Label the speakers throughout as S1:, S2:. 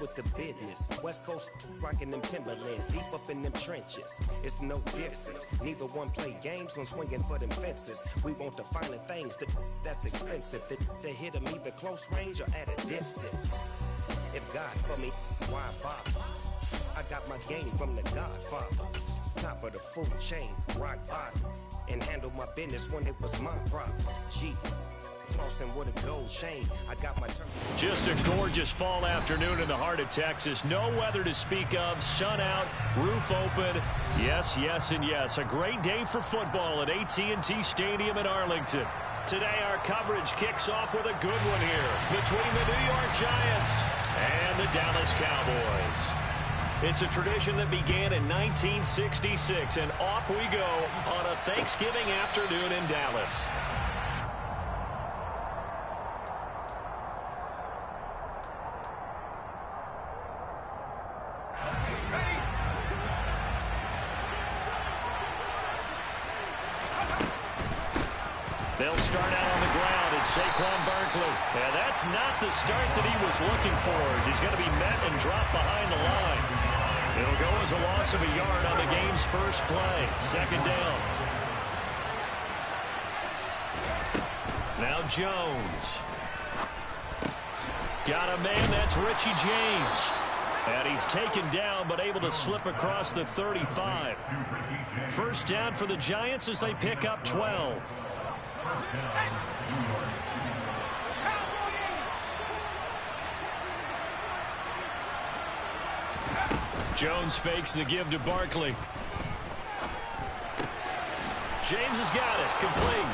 S1: with the business. West Coast rocking them Timberlands, deep up in them trenches. It's no difference. Neither one play games when swinging for them fences. We want the finer things that's expensive. They hit them either close range or at a distance. If God for me, why bother? I got my game from the Godfather. Top of the food chain, rock bottom. And handle my business when it was my problem. Jeep, flossing with a gold chain. I got my turn.
S2: Just a gorgeous fall afternoon in the heart of Texas. No weather to speak of. Sun out, roof open. Yes, yes, and yes. A great day for football at AT&T Stadium in Arlington. Today our coverage kicks off with a good one here between the New York Giants and the Dallas Cowboys. It's a tradition that began in 1966, and off we go on a Thanksgiving afternoon in Dallas. They'll start out on the ground. It's Saquon Barkley. And that's not the start that he was looking for, as he's going to be met and dropped behind the line. It'll go as a loss of a yard on the game's first play. Second down. Now Jones. Got a man, that's Richie James. And he's taken down, but able to slip across the 35. First down for the Giants as they pick up 12. Jones fakes the give to Barkley. James has got it. Complete.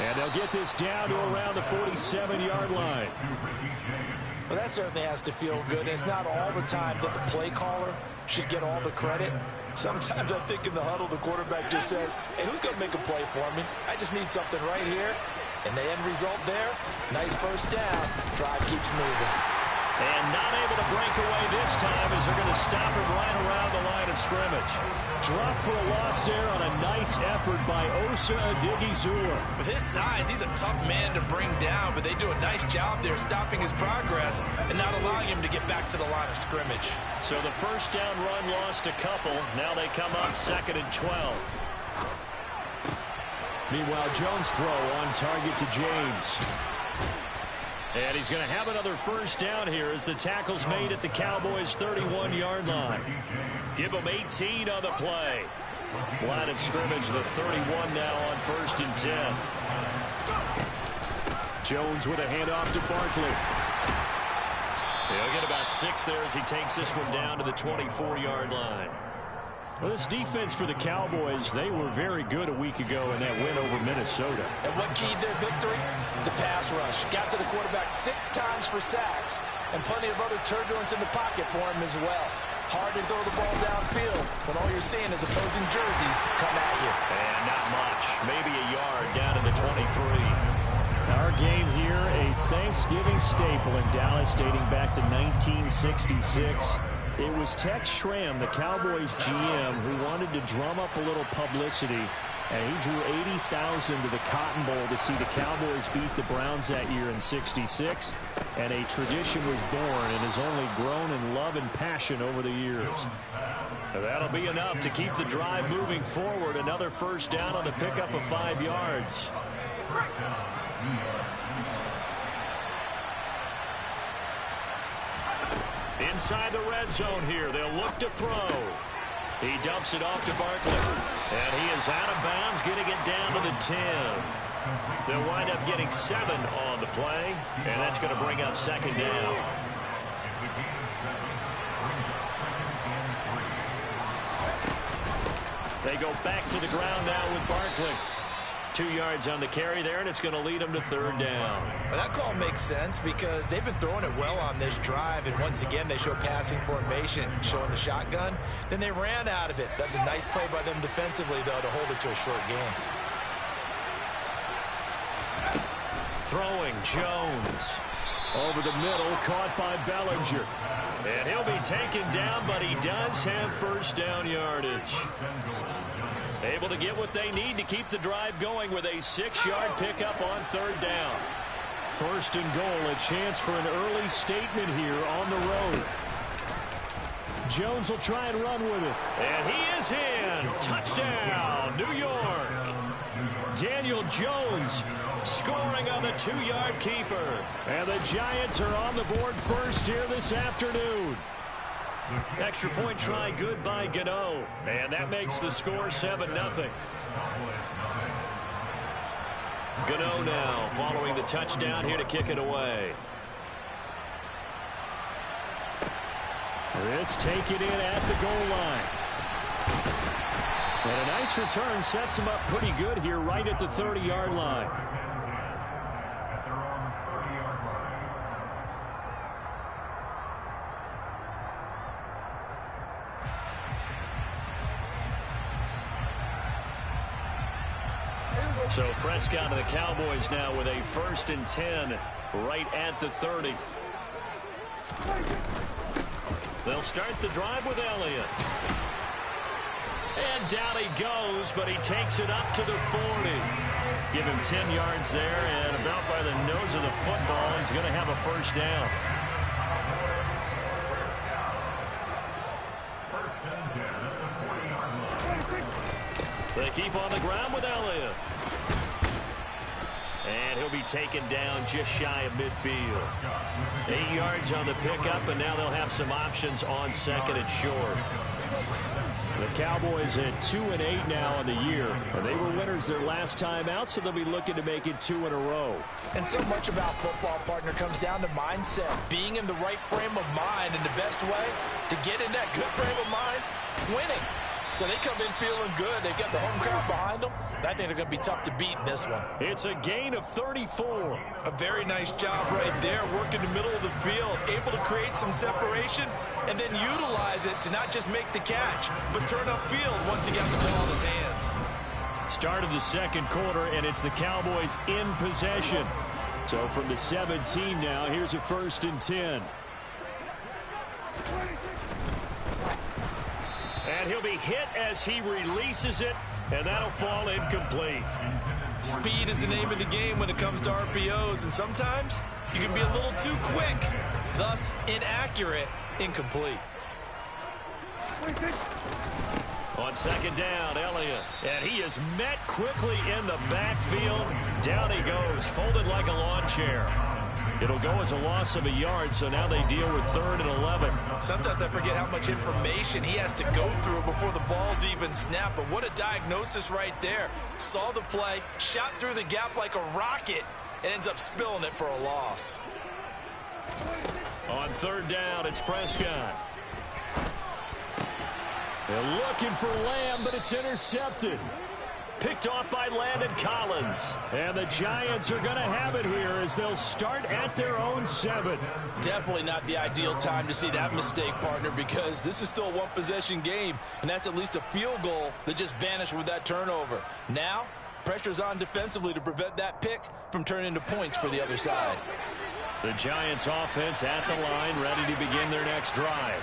S2: And they'll get this down to around the 47-yard line.
S3: Well, that certainly has to feel good. It's not all the time that the play caller should get all the credit. Sometimes I think in the huddle, the quarterback just says, hey, who's going to make a play for me? I just need something right here. And the end result there, nice first down. Drive keeps moving.
S2: And not able to break away this time as they're going to stop him right around the line of scrimmage. Drop for a loss there on a nice effort by Osa Odighizuwa.
S4: With his size, he's a tough man to bring down, but they do a nice job there stopping his progress and not allowing him to get back to the line of scrimmage.
S2: So the first down run lost a couple. Now they come up 2nd and 12. Meanwhile, Jones' throw on target to James. And he's going to have another first down here as the tackle's made at the Cowboys' 31-yard line. Give them 18 on the play. Line of scrimmage, the 31 now on 1st and 10. Jones with a handoff to Barkley. He'll get about 6 there as he takes this one down to the 24-yard line. Well, this defense for the Cowboys, they were very good a week ago in that win over Minnesota.
S3: And what keyed their victory? The pass rush. Got to the quarterback 6 times for sacks, and plenty of other turbulence in the pocket for him as well. Hard to throw the ball downfield when all you're seeing is opposing jerseys come at you.
S2: And not much. Maybe a yard down to the 23. Our game here, a Thanksgiving staple in Dallas dating back to 1966. It was Tex Schramm, the Cowboys GM, who wanted to drum up a little publicity, and he drew 80,000 to the Cotton Bowl to see the Cowboys beat the Browns that year in '66, and a tradition was born and has only grown in love and passion over the years. That'll be enough to keep the drive moving forward. Another first down on the pickup of 5 yards. Inside the red zone here, they'll look to throw. He dumps it off to Barkley. And he is out of bounds, getting it down to the 10. They'll wind up getting 7 on the play, and that's going to bring up 2nd down. They go back to the ground now with Barkley. 2 yards on the carry there, and it's going to lead them to 3rd down.
S4: Well, that call makes sense because they've been throwing it well on this drive, and once again they show passing formation, showing the shotgun. Then they ran out of it. That's a nice play by them defensively, though, to hold it to a short game.
S2: Throwing Jones. Over the middle, caught by Bellinger. And he'll be taken down, but he does have first down yardage. Able to get what they need to keep the drive going with a 6-yard pickup on 3rd down. 1st and goal, a chance for an early statement here on the road. Jones will try and run with it. And he is in. Touchdown, New York. Daniel Jones scoring on the 2-yard keeper. And the Giants are on the board first here this afternoon. Extra point try good by Gano. And that makes the score 7-0. Gano now following the touchdown here to kick it away. This take it in at the goal line. And a nice return sets him up pretty good here right at the 30-yard line. So Prescott and the Cowboys now with a 1st and 10 right at the 30. They'll start the drive with Elliott. And down he goes, but he takes it up to the 40. Give him 10 yards there, and about by the nose of the football, he's going to have a 1st down. They keep on the ground with Elliott. And he'll be taken down just shy of midfield. 8 yards on the pickup, and now they'll have some options on 2nd and short. The Cowboys at 2-8 now on the year. And they were winners their last time out, so they'll be looking to make it 2 in a row.
S3: And so much about football, partner, comes down to mindset. Being in the right frame of mind, and the best way to get in that good frame of mind, winning. So they come in feeling good. They've got the home crowd behind them. And I think they're going to be tough to beat in this one.
S2: It's a gain of 34.
S4: A very nice job right there, working the middle of the field, able to create some separation, and then utilize it to not just make the catch, but turn upfield once he got the ball in his hands.
S2: Start of the 2nd quarter, and it's the Cowboys in possession. So from the 17 now, here's a 1st and 10. And he'll be hit as he releases it, and that'll fall incomplete.
S4: Speed is the name of the game when it comes to RPOs, and sometimes you can be a little too quick, thus inaccurate, incomplete.
S2: On 2nd down, Elliott, and he is met quickly in the backfield. Down he goes, folded like a lawn chair. It'll go as a loss of a yard, so now they deal with 3rd and 11.
S4: Sometimes I forget how much information he has to go through before the ball's even snapped, but what a diagnosis right there. Saw the play, shot through the gap like a rocket, and ends up spilling it for a loss.
S2: On 3rd down, it's Prescott. They're looking for Lamb, but it's intercepted. Picked off by Landon Collins. And the Giants are going to have it here as they'll start at their own 7.
S3: Definitely not the ideal time to see that mistake, partner, because this is still a one-possession game, and that's at least a field goal that just vanished with that turnover. Now, pressure's on defensively to prevent that pick from turning into points for the other side.
S2: The Giants offense at the line, ready to begin their next drive.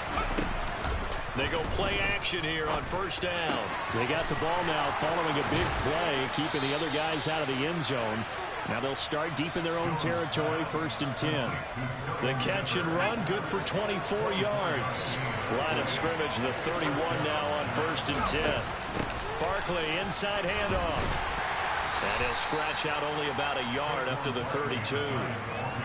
S2: They go play action here on 1st down. They got the ball now following a big play, keeping the other guys out of the end zone. Now they'll start deep in their own territory, 1st and 10. The catch and run, good for 24 yards. Line of scrimmage, the 31 now on 1st and 10. Barkley, inside handoff. And he'll scratch out only about a yard up to the 32.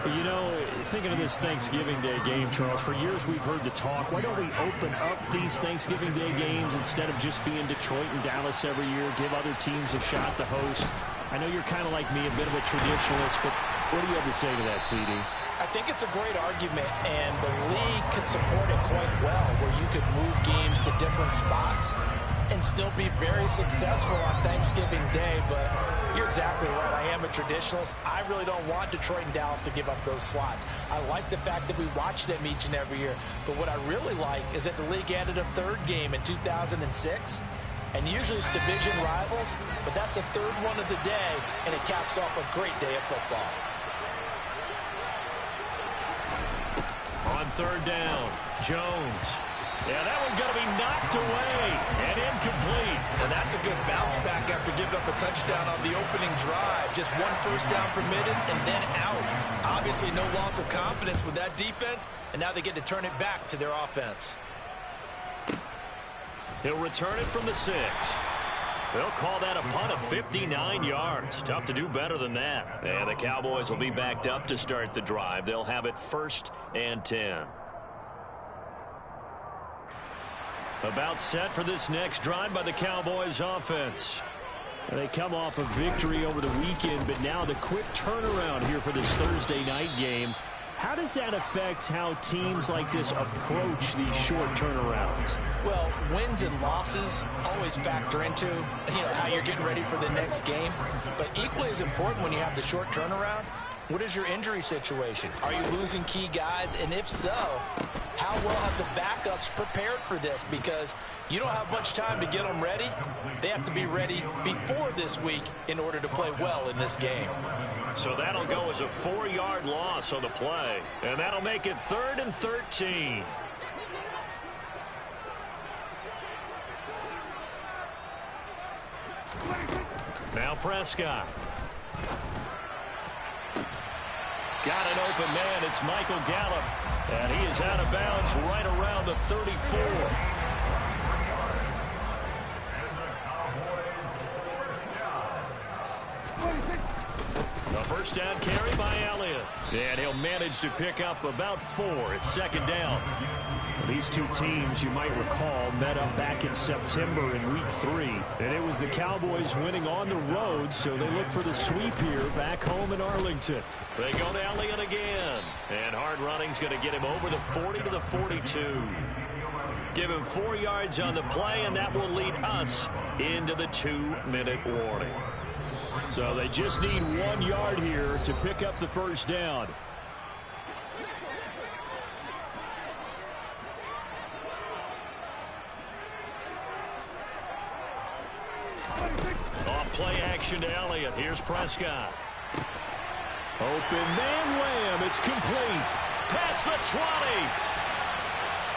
S2: You know, thinking of this Thanksgiving Day game, Charles, for years we've heard the talk, why don't we open up these Thanksgiving Day games instead of just being Detroit and Dallas every year, give other teams a shot to host? I know you're kind of like me, a bit of a traditionalist, but what do you have to say to that, CD?
S3: I think it's a great argument, and the league could support it quite well, where you could move games to different spots and still be very successful on Thanksgiving Day, but you're exactly right. I am a traditionalist. I really don't want Detroit and Dallas to give up those slots. I like the fact that we watch them each and every year, but what I really like is that the league added a 3rd game in 2006, and usually it's division rivals, but that's the 3rd one of the day, and it caps off a great day of football.
S2: On 3rd down, Jones. Yeah, that one going to be knocked away and incomplete.
S4: And that's a good bounce back after giving up a touchdown on the opening drive. Just 1 first down permitted and then out. Obviously no loss of confidence with that defense, and now they get to turn it back to their offense.
S2: He'll return it from the 6. They'll call that a punt of 59 yards. Tough to do better than that. And the Cowboys will be backed up to start the drive. They'll have it 1st and 10. About set for this next drive by the Cowboys offense. They come off a victory over the weekend, but now the quick turnaround here for this Thursday night game. How does that affect how teams like this approach these short turnarounds?
S3: Well, wins and losses always factor into how you're getting ready for the next game. But equally as important when you have the short turnaround, what is your injury situation? Are you losing key guys? And if so, how well have the backups prepared for this? Because you don't have much time to get them ready. They have to be ready before this week in order to play well in this game.
S2: So that'll go as a 4-yard loss on the play. And that'll make it 3rd and 13. Now Prescott. Got an open man. It's Michael Gallup. And he is out of bounds right around the 34. A first down carry by Elliott. And he'll manage to pick up about 4. It's 2nd down. These two teams, you might recall, met up back in September in Week 3. And it was the Cowboys winning on the road, so they look for the sweep here back home in Arlington. They go to Elliott again. And hard running's going to get him over the 40 to the 42. Give him 4 yards on the play, and that will lead us into the 2-minute warning. So they just need 1 yard here to pick up the first down. Off play action to Elliott. Here's Prescott. Open man wham. It's complete. Past the 20.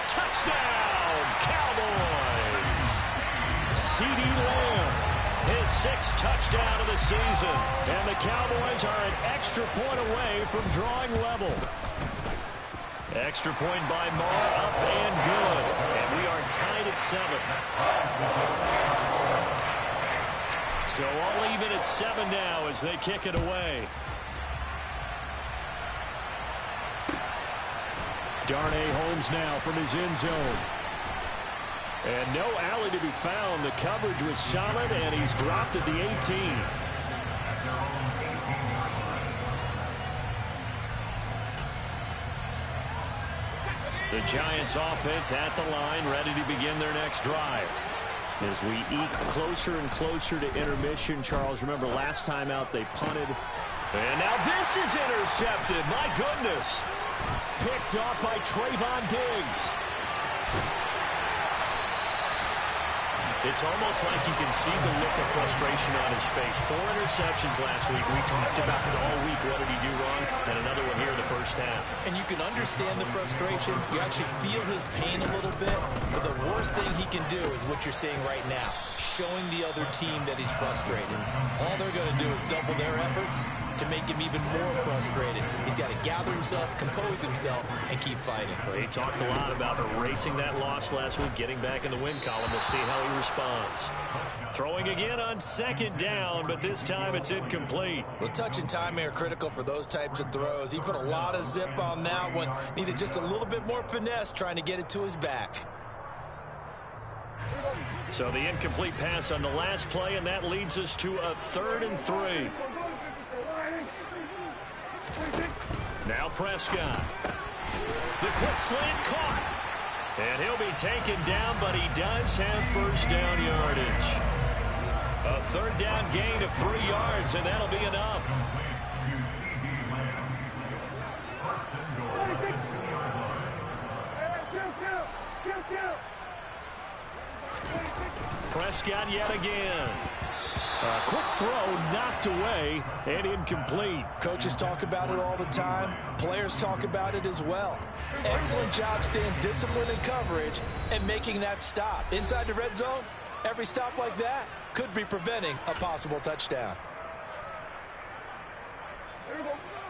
S2: Touchdown, Cowboys. CeeDee Lamb. His 6th touchdown of the season. And the Cowboys are an extra point away from drawing level. Extra point by Marr, up and good. And we are tied at 7. So all even at 7 now as they kick it away. Darnay Holmes now from his end zone. And no alley to be found. The coverage was solid, and he's dropped at the 18. The Giants offense at the line, ready to begin their next drive. As we eke closer and closer to intermission, Charles, remember last time out they punted. And now this is intercepted. My goodness. Picked off by Trayvon Diggs. It's almost like you can see the look of frustration on his face. 4 interceptions last week. We talked about it all week. What did he do wrong? And another one here in the first half.
S3: And you can understand the frustration. You actually feel his pain a little bit. But the worst thing he can do is what you're seeing right now. Showing the other team that he's frustrated. All they're going to do is double their efforts to make him even more frustrated. He's got to gather himself, compose himself, and keep fighting.
S2: Well, he talked a lot about erasing that loss last week, getting back in the win column. We'll see how he responds. Throwing again on 2nd down, but this time it's incomplete.
S4: Well, touch and time are critical for those types of throws. He put a lot of zip on that one. Needed just a little bit more finesse trying to get it to his back.
S2: So the incomplete pass on the last play, and that leads us to a 3rd and 3. Now Prescott. The quick slant caught. And he'll be taken down, but he does have first down yardage. A 3rd down gain of 3 yards, and that'll be enough. Prescott yet again. A quick throw knocked away and incomplete.
S3: Coaches talk about it all the time. Players talk about it as well. Excellent job staying disciplined in coverage and making that stop. Inside the red zone, every stop like that could be preventing a possible touchdown.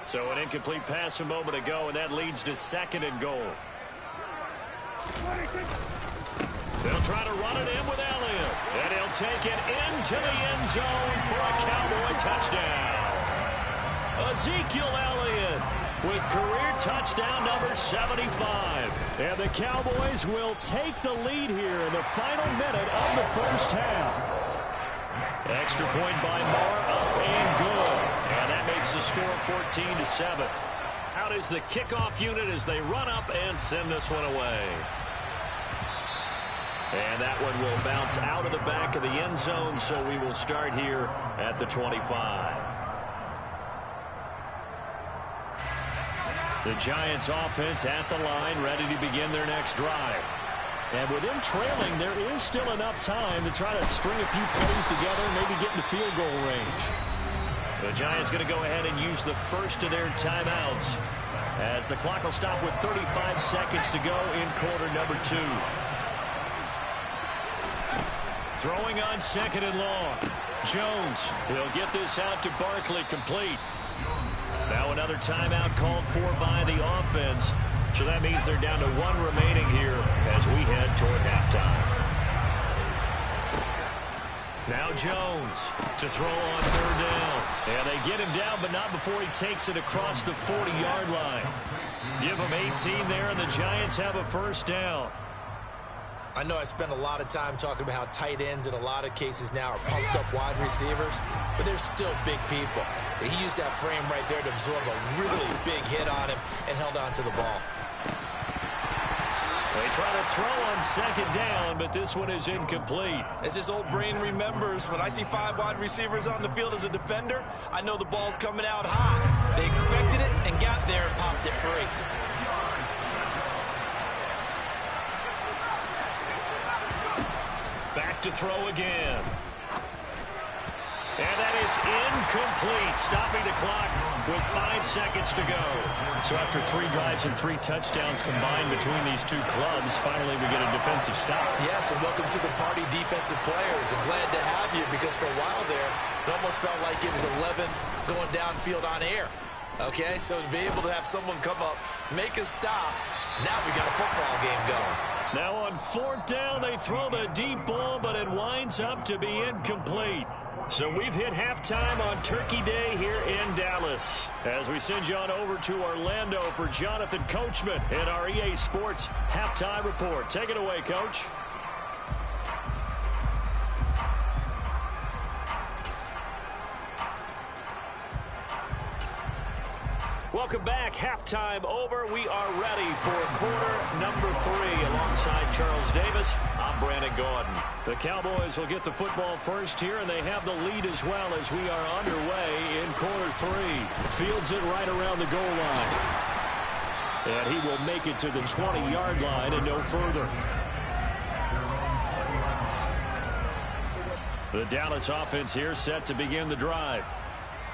S2: So an incomplete pass a moment ago, and that leads to 2nd and goal. They'll try to run it in with Elliott. And he'll take it into the end zone for a Cowboy touchdown. Ezekiel Elliott with career touchdown number 75. And the Cowboys will take the lead here in the final minute of the first half. Extra point by Moore, up and good. And that makes the score 14-7. Out is the kickoff unit as they run up and send this one away. And that one will bounce out of the back of the end zone, so we will start here at the 25. The Giants offense at the line, ready to begin their next drive. And with them trailing, there is still enough time to try to string a few plays together and maybe get into field goal range. The Giants going to go ahead and use the first of their timeouts as the clock will stop with 35 seconds to go in quarter number 2. Throwing on second and long. Jones, he'll get this out to Barkley, complete. Now another timeout called for by the offense. So that means they're down to 1 remaining here as we head toward halftime. Now Jones to throw on third down. And they get him down, but not before he takes it across the 40-yard line. Give him 18 there, and the Giants have a first down.
S3: I know I spend a lot of time talking about how tight ends in a lot of cases now are pumped up wide receivers, but they're still big people. He used that frame right there to absorb a really big hit on him and held on to the ball.
S2: They try to throw on second down, but this one is incomplete.
S3: As his old brain remembers, when I see 5 wide receivers on the field as a defender, I know the ball's coming out high. They expected it and got there and popped it free.
S2: Back to throw again. And that is incomplete, stopping the clock with 5 seconds to go. So after 3 drives and 3 touchdowns combined between these two clubs, finally we get a defensive stop.
S3: Yes, and welcome to the party, defensive players. And glad to have you, because for a while there, it almost felt like it was 11 going downfield on air. Okay, so to be able to have someone come up, make a stop, now we got a football game going.
S2: Now on 4th down, they throw the deep ball, but it winds up to be incomplete. So we've hit halftime on Turkey Day here in Dallas. As we send you on over to Orlando for Jonathan Coachman in our EA Sports Halftime Report. Take it away, Coach. Welcome back. Halftime over. We are ready for quarter number 3 alongside Charles Davis. I'm Brandon Gordon. The Cowboys will get the football first here, and they have the lead as well as we are underway in quarter 3. Fields it right around the goal line. And he will make it to the 20-yard line and no further. The Dallas offense here set to begin the drive.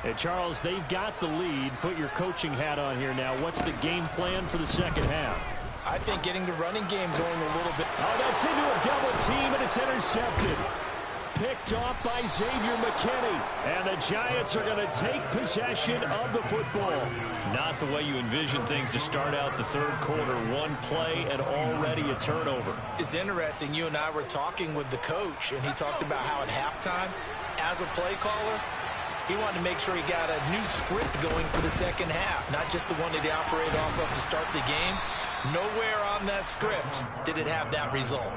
S2: Hey, Charles, they've got the lead. Put your coaching hat on here now. What's the game plan for the second half?
S3: I think getting the running game going a little bit.
S2: Oh, that's into a double team, and it's intercepted. Picked off by Xavier McKinney. And the Giants are going to take possession of the football. Not the way you envision things to start out the third quarter. 1 play and already a turnover.
S3: It's interesting. You and I were talking with the coach, and he talked about how at halftime, as a play caller, he wanted to make sure he got a new script going for the second half, not just the one that he operated off of to start the game. Nowhere on that script did it have that result.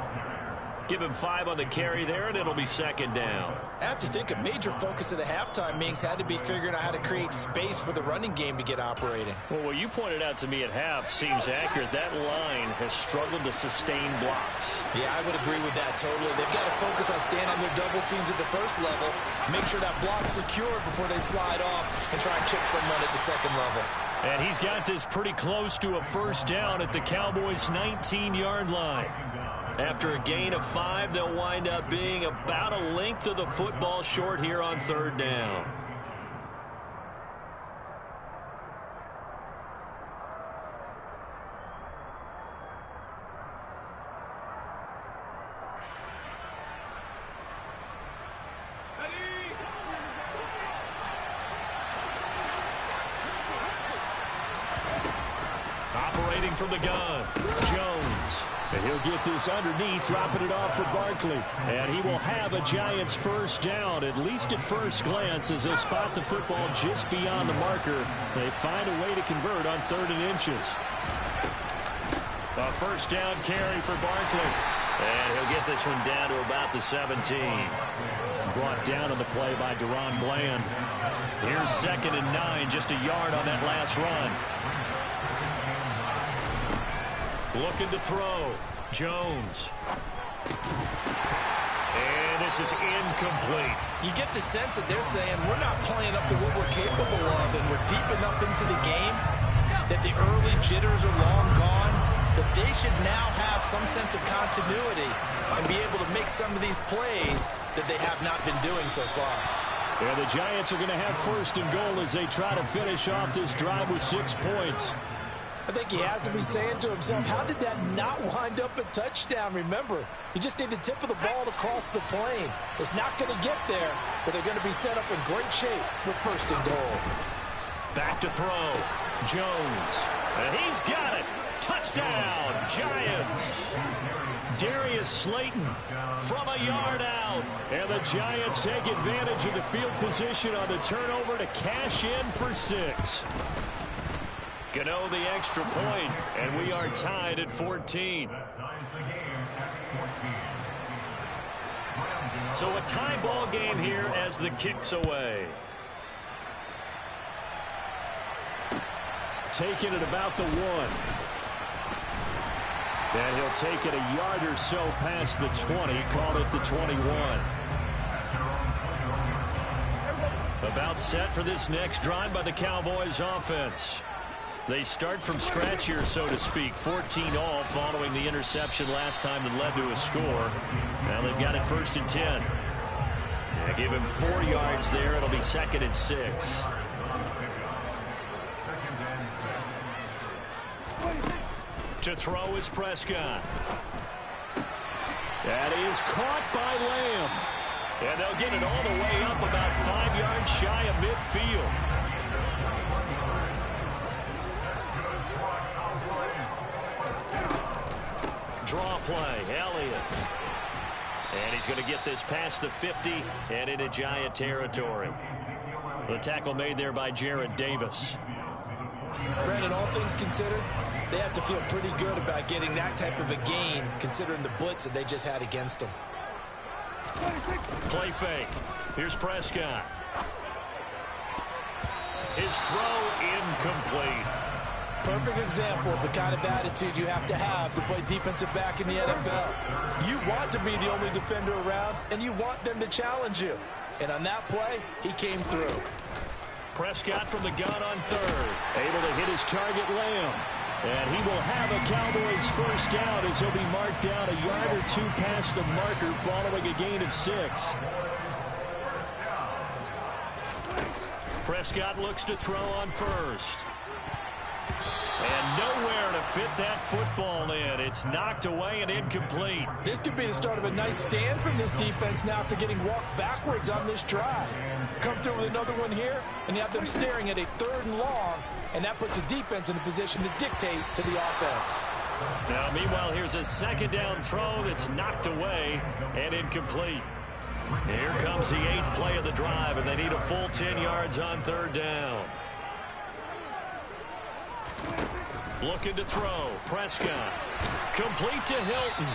S2: Give him 5 on the carry there, and it'll be second down.
S3: I have to think a major focus of the halftime meetings had to be figuring out how to create space for the running game to get operating.
S2: Well, what you pointed out to me at half seems accurate. That line has struggled to sustain blocks.
S3: Yeah, I would agree with that totally. They've got to focus on staying on their double teams at the first level, make sure that block's secure before they slide off and try and chip someone at the second level.
S2: And he's got this pretty close to a first down at the Cowboys' 19-yard line. After a gain of 5, they'll wind up being about a length of the football short here on third down. Operating from the gun, Jones. And he'll get this underneath, dropping it off for Barkley. And he will have a Giants first down, at least at first glance, as they'll spot the football just beyond the marker. They find a way to convert on 3rd and inches. A first down carry for Barkley. And he'll get this one down to about the 17. Brought down on the play by DaRon Bland. Here's 2nd and 9, just a yard on that last run. Looking to throw. Jones. And this is incomplete.
S4: You get the sense that they're saying we're not playing up to what we're capable of, and we're deep enough into the game that the early jitters are long gone, that they should now have some sense of continuity and be able to make some of these plays that they have not been doing so far.
S2: Yeah, the Giants are going to have 1st and goal as they try to finish off this drive with 6 points.
S3: I think he has to be saying to himself, how did that not wind up a touchdown? Remember, you just need the tip of the ball to cross the plane. It's not going to get there, but they're going to be set up in great shape with 1st and goal.
S2: Back to throw. Jones. And he's got it. Touchdown, Giants. Darius Slayton from a yard out. And the Giants take advantage of the field position on the turnover to cash in for 6. Gano the extra point, and we are tied at 14. So a tie ball game here as the kick's away. Taking it about the 1. And he'll take it a yard or so past the 20, called it the 21. About set for this next drive by the Cowboys offense. They start from scratch here, so to speak. 14 all following the interception last time that led to a score. Now they've got it 1st and 10. They give him 4 yards there. It'll be 2nd and 6. To throw is Prescott. That is caught by Lamb. And they'll get it all the way up about 5 yards shy of midfield. Draw play, Elliott. And he's going to get this past the 50 and into Giant territory. The tackle made there by Jarrad Davis.
S4: Brandon, all things considered, they have to feel pretty good about getting that type of a gain, considering the blitz that they just had against them.
S2: Play fake. Here's Prescott. His throw incomplete.
S3: Perfect example of the kind of attitude you have to play defensive back in the NFL. You want to be the only defender around, and you want them to challenge you. And on that play, he came through.
S2: Prescott from the gun on 3rd. Able to hit his target, Lamb. And he will have a Cowboys first down as he'll be marked down a yard or 2 past the marker following a gain of 6. Prescott looks to throw on 1st. And nowhere to fit that football in. It's knocked away and incomplete.
S3: This could be the start of a nice stand from this defense now after getting walked backwards on this drive. Come through with another one here, and you have them staring at a 3rd and long, and that puts the defense in a position to dictate to the offense.
S2: Now, meanwhile, here's a 2nd down throw that's knocked away and incomplete. Here comes the 8th play of the drive, and they need a full 10 yards on 3rd down. Looking to throw. Prescott. Complete to Hilton.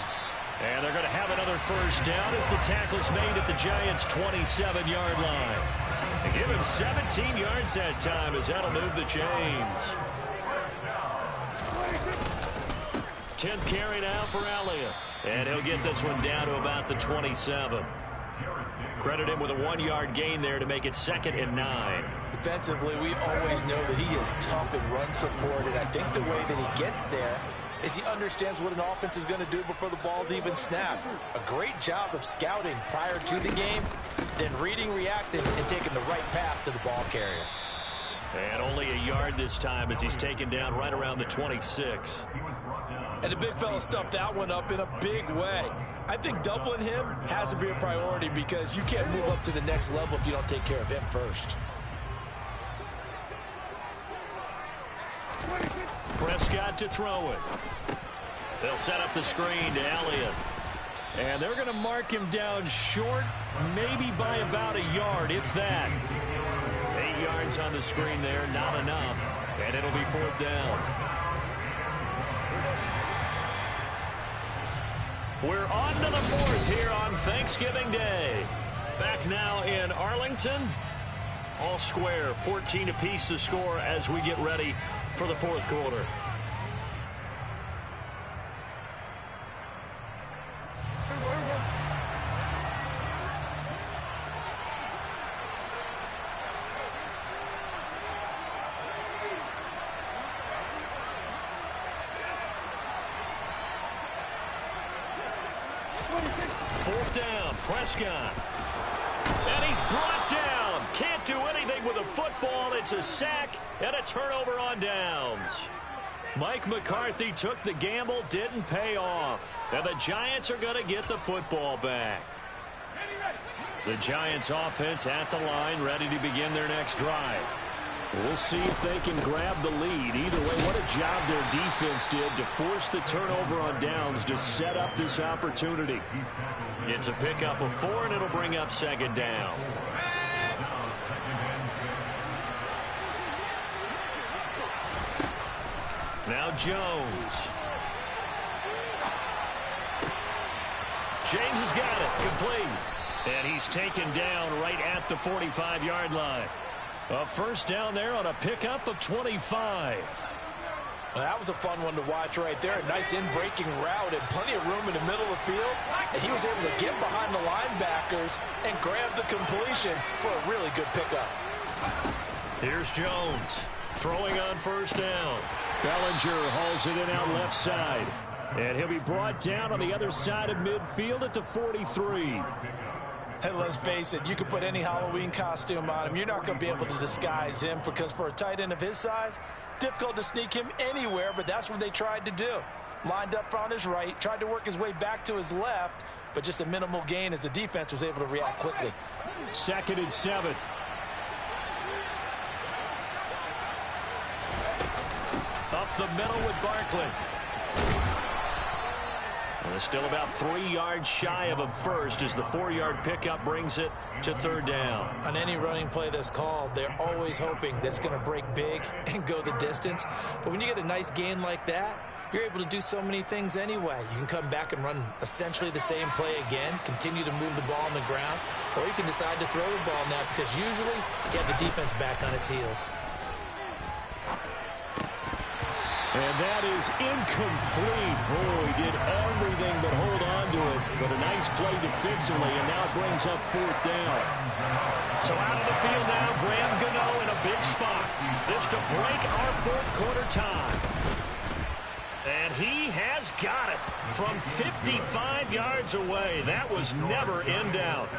S2: And they're going to have another first down as the tackle's made at the Giants' 27-yard line. And give him 17 yards that time as that'll move the chains. 10th carry now for Elliott. And he'll get this one down to about the 27. Credit him with a 1-yard gain there to make it 2nd and 9.
S4: Defensively, we always know that he is tough in run support, and I think the way that he gets there is he understands what an offense is going to do before the ball's even snapped. A great job of scouting prior to the game, then reading, reacting, and taking the right path to the ball carrier.
S2: And only a yard this time as he's taken down right around the 26.
S4: And the big fella stuffed that one up in a big way. I think doubling him has to be a priority because you can't move up to the next level if you don't take care of him first.
S2: Prescott to throw it. They'll set up the screen to Elliott. And they're going to mark him down short, maybe by about a yard, if that. 8 yards on the screen there, not enough. And it'll be 4th down. We're on to the 4th here on Thanksgiving Day. Back now in Arlington. All square, 14 apiece to score as we get ready for the 4th quarter. Prescott. And he's brought down. Can't do anything with a football. It's a sack and a turnover on downs. Mike McCarthy took the gamble, didn't pay off. And the Giants are going to get the football back. The Giants offense at the line, ready to begin their next drive. We'll see if they can grab the lead. Either way, what a job their defense did to force the turnover on downs to set up this opportunity. It's a pickup of 4, and it'll bring up 2nd down. Now Jones. James has got it. Complete. And he's taken down right at the 45-yard line. A 1st down there on a pickup of 25.
S3: Well, that was a fun one to watch right there. A nice in-breaking route and plenty of room in the middle of the field. And he was able to get behind the linebackers and grab the completion for a really good pickup.
S2: Here's Jones throwing on 1st down. Bellinger hauls it in out left side. And he'll be brought down on the other side of midfield at the 43.
S3: And let's face it, you can put any Halloween costume on him. You're not going to be able to disguise him because for a tight end of his size, difficult to sneak him anywhere, but that's what they tried to do. Lined up on his right, tried to work his way back to his left, but just a minimal gain as the defense was able to react quickly.
S2: 2nd and 7. Up the middle with Barkley. Well, still about 3 yards shy of a first as the 4-yard pickup brings it to 3rd down.
S3: On any running play that's called, they're always hoping that it's going to break big and go the distance. But when you get a nice gain like that, you're able to do so many things anyway. You can come back and run essentially the same play again, continue to move the ball on the ground, or you can decide to throw the ball now because usually you have the defense back on its heels.
S2: And that is incomplete. Oh, he did everything but hold on to it. But a nice play defensively, and now it brings up 4th down. So out of the field now, Graham Gano in a big spot. This to break our 4th quarter tie. And he has got it from 55 yards away. That was never in doubt.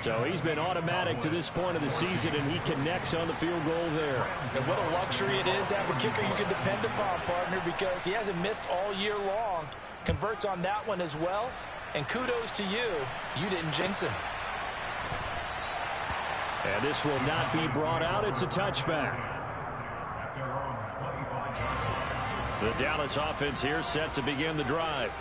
S2: So he's been automatic to this point of the season, and he connects on the field goal there.
S3: And what a luxury it is to have a kicker you can depend upon, partner, because he hasn't missed all year long. Converts on that one as well. And kudos to you. You didn't jinx him.
S2: And this will not be brought out. It's a touchback. The Dallas offense here set to begin the drive.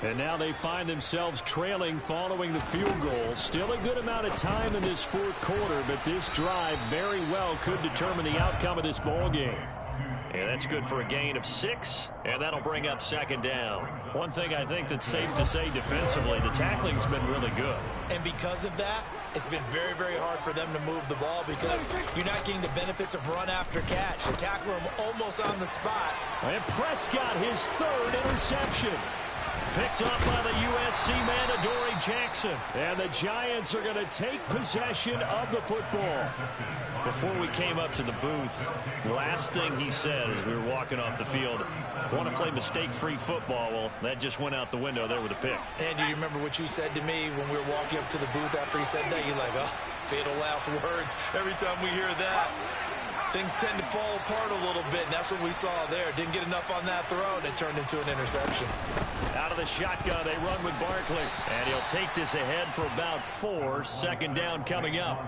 S2: And now they find themselves trailing following the field goal. Still a good amount of time in this 4th quarter, but this drive very well could determine the outcome of this ball game. And that's good for a gain of 6, and that'll bring up 2nd down. One thing I think that's safe to say defensively, the tackling's been really good.
S3: And because of that, it's been very, very hard for them to move the ball because you're not getting the benefits of run after catch. They tackle him almost on the spot.
S2: And Prescott, his 3rd interception. Picked up by the USC man, Adoree Jackson. And the Giants are going to take possession of the football. Before we came up to the booth, last thing he said as we were walking off the field, want to play mistake-free football. Well, that just went out the window there with a pick.
S3: And do you remember what you said to me when we were walking up to the booth after he said that? You're like, oh, fatal last words. Every time we hear that, things tend to fall apart a little bit, and that's what we saw there. Didn't get enough on that throw, and it turned into an interception.
S2: Out of the shotgun, they run with Barkley. And he'll take this ahead for about 4. 2nd down coming up.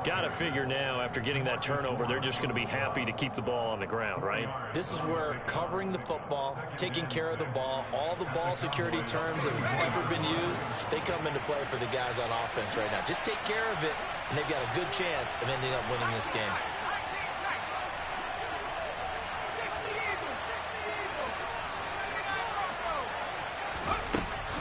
S2: Got to figure now, after getting that turnover, they're just going to be happy to keep the ball on the ground, right?
S4: This is where covering the football, taking care of the ball, all the ball security terms that have ever been used, they come into play for the guys on offense right now. Just take care of it, and they've got a good chance of ending up winning this game.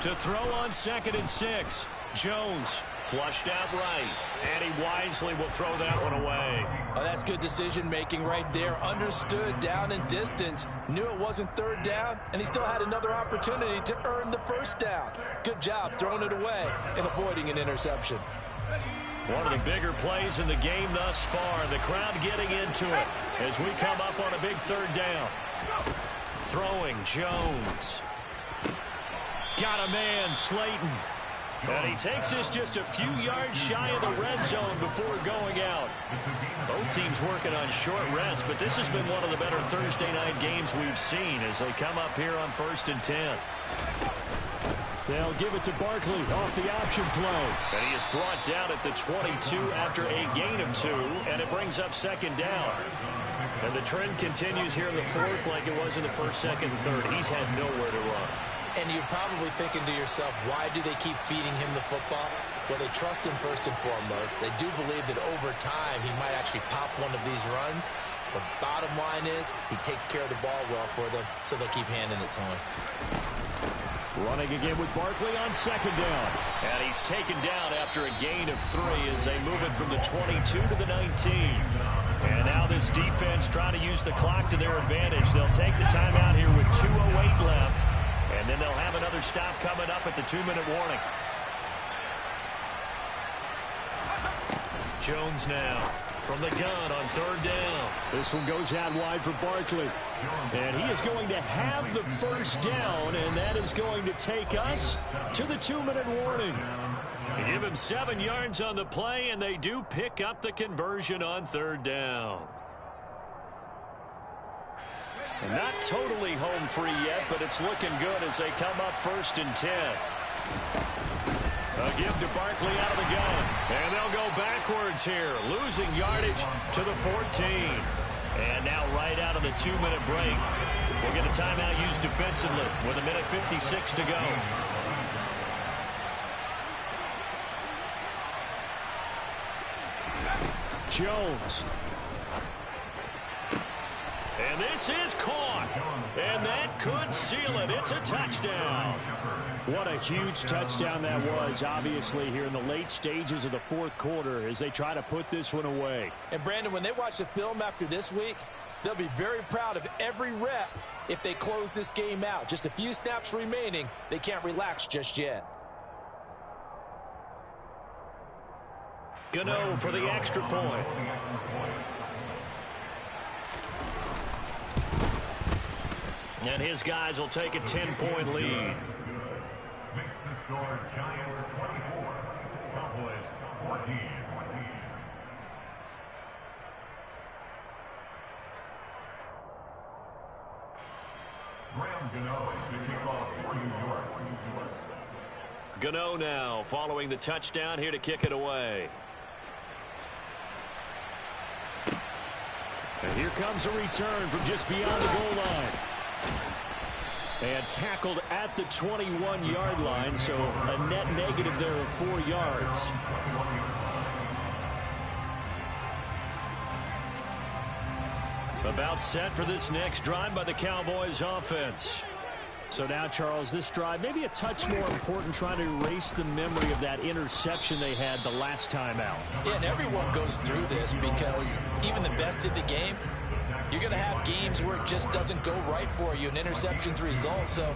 S2: To throw on 2nd and 6. Jones flushed out right, and he wisely will throw that one away.
S4: Oh, that's good decision-making right there. Understood down and distance. Knew it wasn't 3rd down, and he still had another opportunity to earn the 1st down. Good job throwing it away and avoiding an interception.
S2: One of the bigger plays in the game thus far. The crowd getting into it as we come up on a big 3rd down. Throwing Jones. Got a man, Slayton. And he takes this just a few yards shy of the red zone before going out. Both teams working on short rest, but this has been one of the better Thursday night games we've seen as they come up here on 1st and 10. They'll give it to Barkley off the option play. And he is brought down at the 22 after a gain of 2, and it brings up 2nd down. And the trend continues here in the 4th like it was in the 1st, 2nd, and 3rd. He's had nowhere to run.
S4: And you're probably thinking to yourself, why do they keep feeding him the football? Well, they trust him first and foremost. They do believe that over time he might actually pop one of these runs. But bottom line is he takes care of the ball well for them, so they'll keep handing it to him.
S2: Running again with Barkley on 2nd down. And he's taken down after a gain of 3 as they move it from the 22 to the 19. And now this defense trying to use the clock to their advantage. They'll take the timeout here with 2:08 left. And then they'll have another stop coming up at the 2-minute warning. Jones now from the gun on 3rd down. This one goes out wide for Barkley. And he is going to have the 1st down, and that is going to take us to the 2-minute warning. They give him 7 yards on the play, and they do pick up the conversion on 3rd down. And not totally home free yet, but it's looking good as they come up 1st and 10. A give to Barkley out of the gun. And they'll go backwards here, losing yardage to the 14. And now right out of the 2-minute break, we'll get a timeout used defensively with 1:56 to go. Jones. And this is caught. And that could seal it. It's a touchdown. What a huge touchdown that was, obviously, here in the late stages of the 4th quarter as they try to put this one away.
S4: And, Brandon, when they watch the film after this week, they'll be very proud of every rep if they close this game out. Just a few snaps remaining. They can't relax just yet.
S2: Gano for the extra point. And his guys will take a 10-point lead.
S5: Makes the score Giants 24, Cowboys 14. Graham Gano to kick off for New York.
S2: Gano now following the touchdown here to kick it away. And here comes a return from just beyond the goal line. And tackled at the 21-yard line, so a net negative there of 4 yards. About set for this next drive by the Cowboys offense. So now, Charles, this drive maybe a touch more important, trying to erase the memory of that interception they had the last time out.
S4: Yeah, and everyone goes through this because even the best in the game, you're going to have games where it just doesn't go right for you, and interceptions result. So,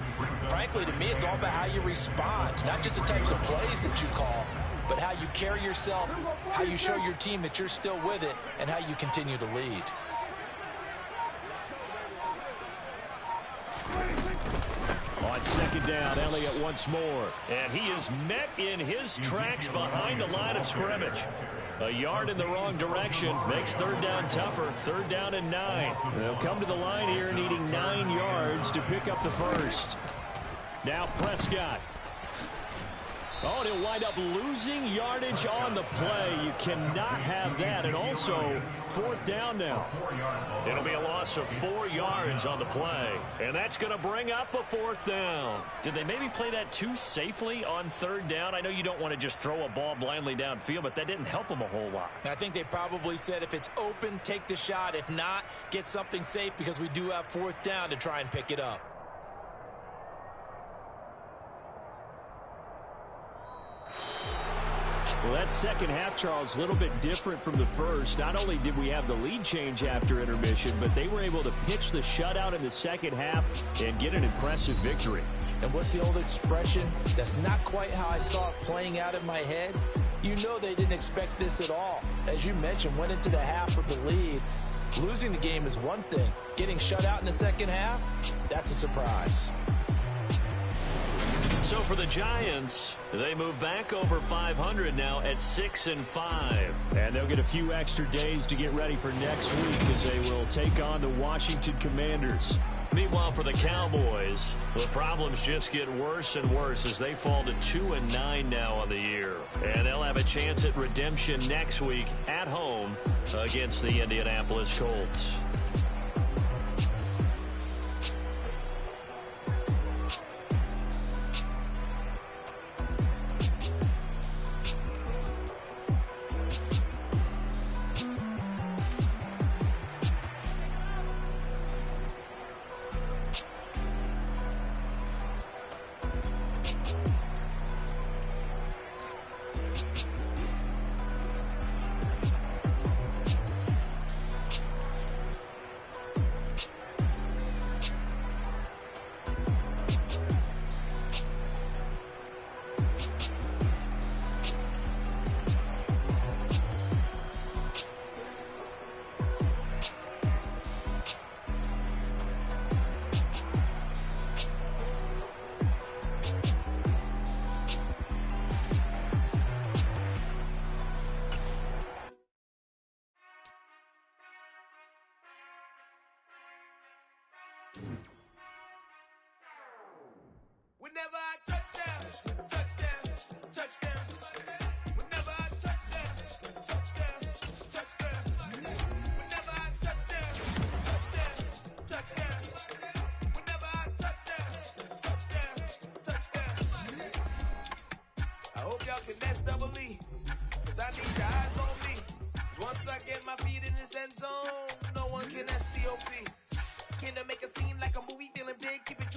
S4: frankly, to me, it's all about how you respond, not just the types of plays that you call, but how you carry yourself, how you show your team that you're still with it, and how you continue to lead.
S2: On 2nd down, Elliott once more. And he is met in his tracks behind the line of scrimmage. A yard in the wrong direction makes 3rd down tougher. 3rd down and 9. They'll come to the line here needing 9 yards to pick up the 1st. Now Prescott. Oh, and he'll wind up losing yardage on the play. You cannot have that. And also, 4th down now. It'll be a loss of 4 yards on the play. And that's going to bring up a 4th down. Did they maybe play that too safely on 3rd down? I know you don't want to just throw a ball blindly downfield, but that didn't help them a whole lot.
S3: I think they probably said if it's open, take the shot. If not, get something safe because we do have 4th down to try and pick it up.
S2: Well, that second half, Charles, a little bit different from the first. Not only did we have the lead change after intermission, but they were able to pitch the shutout in the second half and get an impressive victory.
S3: And what's the old expression? That's not quite how I saw it playing out in my head. You know they didn't expect this at all. As you mentioned, went into the half with the lead. Losing the game is one thing. Getting shut out in the second half, that's a surprise.
S2: So for the Giants, they move back over 500 now at 6-5. And they'll get a few extra days to get ready for next week as they will take on the Washington Commanders. Meanwhile, for the Cowboys, the problems just get worse and worse as they fall to 2-9 now on the year. And they'll have a chance at redemption next week at home against the Indianapolis Colts.
S6: Whenever I touchdown, touchdown, touchdown. Whenever I touchdown, touchdown, touchdown. Whenever I touchdown, touchdown, touchdown. Whenever I touchdown, touchdown, touchdown. I hope y'all can nest double E, 'cause I need your eyes on me. Once I get my feet in this end zone, no one can STOP. Can I make a scene like a movie, feeling big, keep it